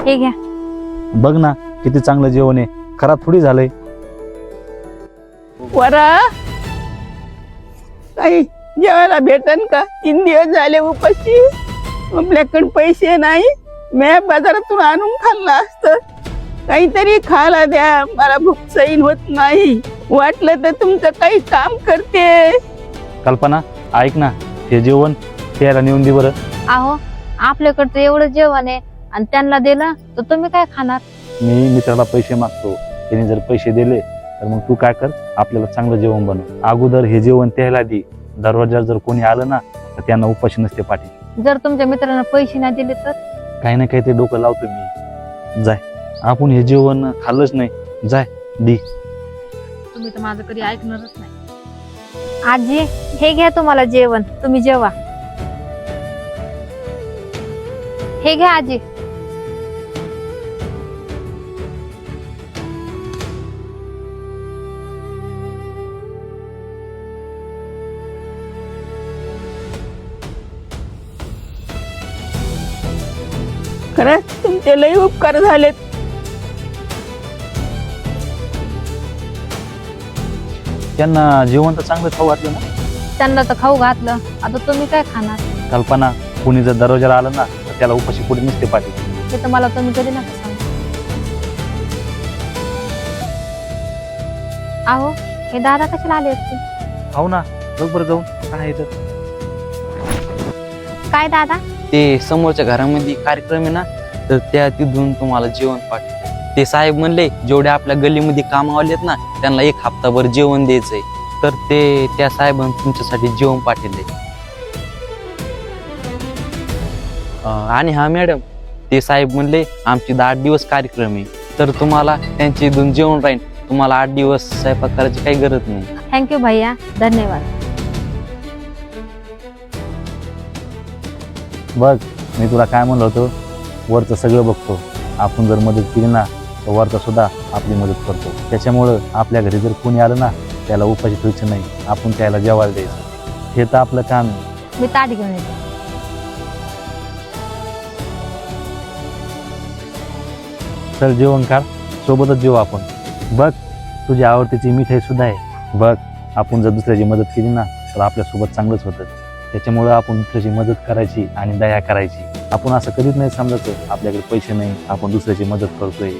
हे घ्या. बघ ना किती चांगलं जेवण आहे, खराब थोडी झालंय. वरा काही जेवायला भेटन का? 3 दिवस झाले उपाशी. आपल्याकडे पैसे नाही. मी बाजारातून आणून खाल्लं असतं. काहीतरी खायला द्या, मला भूक सहन होत नाही. वाटलं तर तुमचं काही काम करते. कल्पना ऐक ना, हे जेवण त्याला नेऊन दे बरं. अहो आपल्याकडचं एवढं जेवण आहे आणि त्यांना दिलं तर तुम्ही काय खाणार? मी मित्राला पैसे मागतो, त्याने जर पैसे दिले तर मग तू काय कर, आपल्याला चांगलं जेवण बनव. अगोदर हे जेवण त्याला दे. दरवाजावर जर कोणी आलं ना तर त्यांना उपाशी नसते पाठी. जर तुमच्या मित्रांना पैसे नाही दिले तर? काही ना काही ते डोकं लावतो मी. जाय, आपण हे जेवण खाल्लंच नाही. जाय दी. तुम्ही तर माझं कधी ऐकणारच नाही. आजी हे घ्या तुम्हाला जेवण, तुम्ही जेवा. हे घ्या आजी. खरंच तुमचे लई उपकार झालेत. त्यांना जेवण तर चांगलं खाऊ घातलं ना. त्यांना तर खाऊ घातलं, आता तुम्ही काय खाणार? कल्पना, कोणी जर दरवाजाला आलं ना तर त्याला उपाशी पुढे नसते पाठी. ते तर मला तुम्ही कधी नका सांगू. अहो हे दादा कशाला आले असते? खाऊ ना, बघ बरं जाऊन काय आहे तर. काय दादा? ते समोरच्या घरामध्ये कार्यक्रम आहे ना, तर त्या तिथून तुम्हाला जेवण पाठवते. ते साहेब म्हणले जेवढे आपल्या गल्लीमध्ये कामावाले आहेत ना त्यांना 1 हप्ताभर जेवण द्यायचंय. तर ते त्या साहेबांनी तुमच्यासाठी जेवण पाठवले. आणि हा मॅडम, ते साहेब म्हणले आमची 8 दिवस कार्यक्रम आहे, तर तुम्हाला त्यांच्या इथून जेवण राहील. तुम्हाला 8 दिवस स्वयंपाक करायची काही गरज नाही. थँक्यू भैया, धन्यवाद. बघ, मी तुला काय म्हणलं होतं, वरचं सगळं बघतो. आपण जर मदत केली ना तर वरचा सुद्धा आपली मदत करतो. त्याच्यामुळं आपल्या घरी जर कोणी आलं ना त्याला उपाशी ठेवायचं नाही, आपण त्याला जेवायला द्यायचं. हे तर आपलं काम आहे. मी ताट घेऊन येते. चल जेवण काढ, सोबतच जेवू आपण. बघ, तुझी आवडतीची मिठाई सुद्धा आहे. बघ, आपण जर दुसऱ्याची मदत केली ना तर आपल्यासोबत चांगलंच होतं. त्याच्यामुळं आपण दुसऱ्याची मदत करायची आणि दया करायची. आपण असं कधीच नाही समजायचं आपल्याकडे पैसे नाही, आपण दुसऱ्याची मदत करतोय.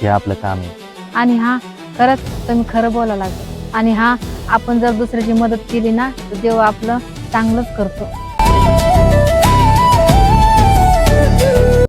हे आपलं काम आहे. आणि हा खरंच तुम्ही खरं बोलायला लागले. आणि हा आपण जर दुसऱ्याची मदत केली ना तर देव आपलं चांगलंच करतो.